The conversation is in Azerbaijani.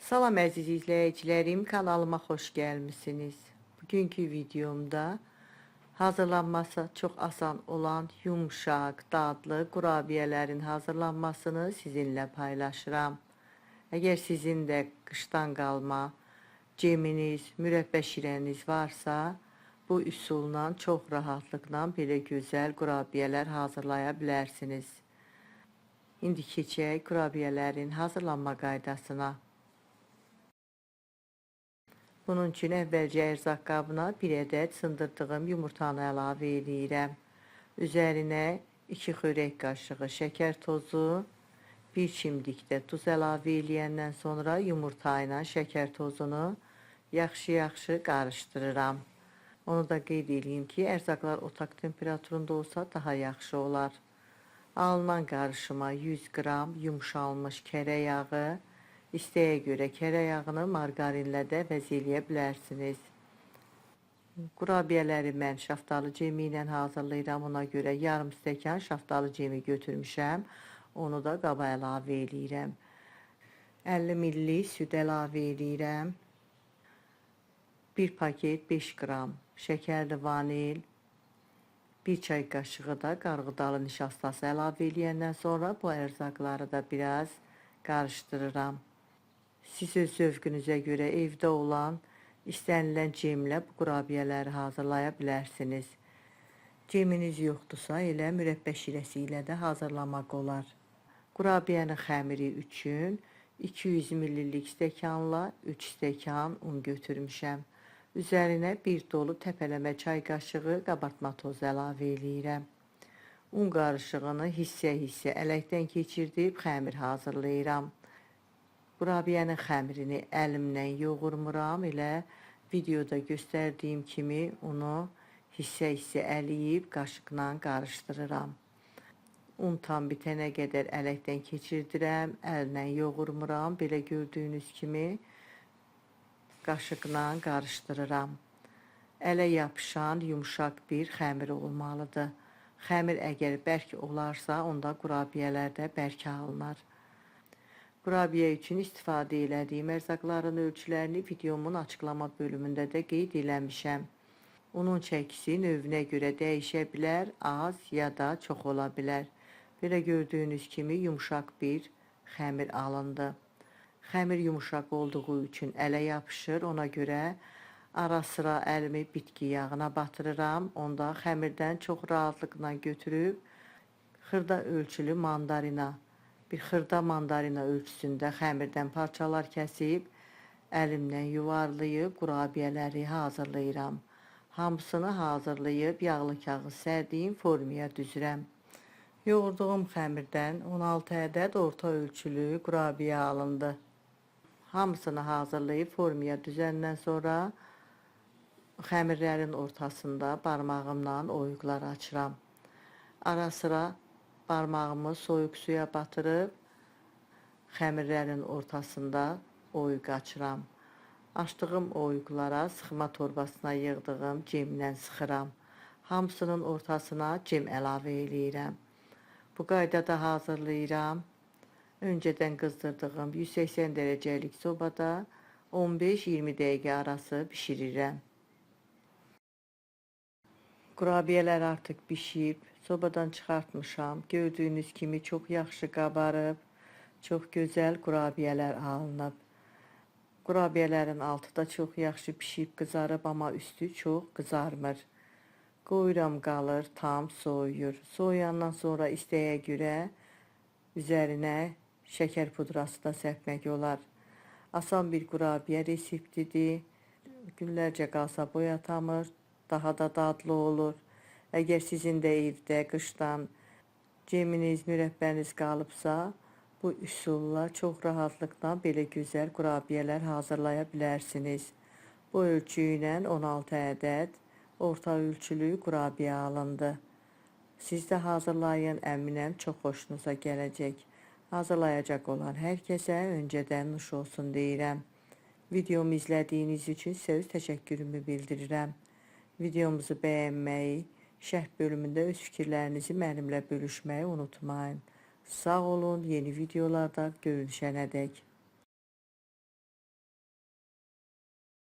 Salam əziz izləyicilərim, kanalıma xoş gəlmisiniz. Bugünkü videomda hazırlanması çox asan olan yumşaq, dadlı kurabiyələrin hazırlanmasını sizinlə paylaşıram. Əgər sizin də qışdan qalma ceminiz, mürəbbə şirəniz varsa, bu üsulla çox rahatlıqla belə gözəl kurabiyələr hazırlaya bilərsiniz. İndi keçək kurabiyələrin hazırlanma qaydasına. Bunun üçün əvvəlcə ərzaq qabına 1 ədəd sındırdığım yumurtanı əlavə edirəm. Üzərinə 2 xörək qaşığı şəkər tozu, 1 çimdik də duz əlavə eləyəndən sonra yumurta ilə şəkər tozunu yaxşı qarışdırıram. Onu da qeyd edeyim ki, ərzaqlar otaq temperaturunda olsa daha yaxşı olar. Alınan qarışıma 100 qram yumşalmış kərə yağı, İstəyə görə kərə yağını margarinlə də əvəz eləyə bilərsiniz. Kurabiyələri mən şaftalı cemi ilə hazırlayıram. Ona görə yarım stəkan şaftalı cemi götürmüşəm. Onu da qaba əlavə eləyirəm. 50 ml süd əlavə eləyirəm. 1 paket 5 qram şəkərli vanil, 1 çay qaşığı da qarğıdalı nişastası əlavə eləyəndən sonra bu ərzaqları da biraz qarışdırıram. Siz öz zövqünüzə görə evdə olan istənilən cemlə bu kurabiyələri hazırlaya bilərsiniz. Ceminiz yoxdursa elə mürəbbə şirəsi ilə də hazırlamaq olar. Kurabiyənin xəmiri üçün 200 ml stəkanla 3 stəkan un götürmüşəm. Üzərinə bir dolu təpələmə çay qaşığı qabartma tozu əlavə eləyirəm. Un qarışığını hissə-hissə ələkdən keçirdib xəmir hazırlayıram. Kurabiyənin xəmirini əlimlə yoğurmuram, elə videoda göstərdiyim kimi unu hissə-hissə əliyib qaşıqla qarışdırıram. Un tam bitənə qədər ələkdən keçirdirəm, əllə yoğurmuram, belə gördüyünüz kimi qaşıqla qarışdırıram. Ələ yapışan yumşaq bir xəmir olmalıdır. Xəmir əgər bərk olarsa, onda kurabiyələr də bərk alınır. Kurabiyə üçün istifadə elədiyim ərzaqların ölçülərini videomun açıqlama bölümündə də qeyd eləmişəm. Unun çəkisi növünə görə dəyişə bilər, az ya da çox ola bilər. Belə gördüyünüz kimi yumşaq bir xəmir alındı. Xəmir yumşaq olduğu üçün ələ yapışır, ona görə ara sıra əlimi bitki yağına batırıram. Onda xəmirdən çox rahatlıqla götürüb xırda ölçülü mandarina, bir xırda mandarina ölçüsündə xəmirdən parçalar kəsib, əlimlə yuvarlayıb kurabiyələri hazırlayıram. Hamısını hazırlayıb yağlı kağız sərdiyim formaya düzürəm. Yoğurduğum xəmirdən 16 ədəd orta ölçülü kurabiyə alındı. Hamısını hazırlayıb formaya düzəndən sonra xəmirlərin ortasında barmağımla oyuqlar açıram. Ara sıra barmağımı soyuq suya batırıb xəmirlərin ortasında oyuq açıram. Açdığım oyuqlara sıxma torbasına yığdığım cemlə sıxıram. Hamısının ortasına cem əlavə eləyirəm. Bu qaydada hazırlayıram. Öncədən qızdırdığım 180 dərəcəlik sobada 15-20 dəqiqə arası bişirirəm. Kurabiyələr artıq bişib, sobadan çıxartmışam. Gördüyünüz kimi çox yaxşı qabarıb, çox gözəl kurabiyələr alınıb. Kurabiyələrin altı da çox yaxşı pişib, qızarıb, amma üstü çox qızarmır. Qoyuram qalır, tam soyuyur. Soyandan sonra istəyə görə üzərinə şəkər pudrası da səpmək olar. Asan bir kurabiyə reseptidir. Günlərcə qalsa boyatamır, daha da dadlı olur. Əgər sizin də evdə qışdan ceminiz, mürəbbəniz qalıbsa, bu üsulla çox rahatlıqla belə gözəl kurabiyələr hazırlaya bilərsiniz. Bu ölçü ilə 16 ədəd orta ölçülü kurabiyə alındı. Siz də hazırlayın, əminəm çox xoşunuza gələcək. Hazırlayacaq olan hər kəsə öncədən nuş olsun deyirəm. Videomu izlədiyiniz üçün sizə öz təşəkkürümü bildirirəm. Videomuzu bəyənməyi, şərh bölümündə öz fikirlərinizi mənimlə bölüşməyi unutmayın. Sağ olun, yeni videolarda görüşənədək.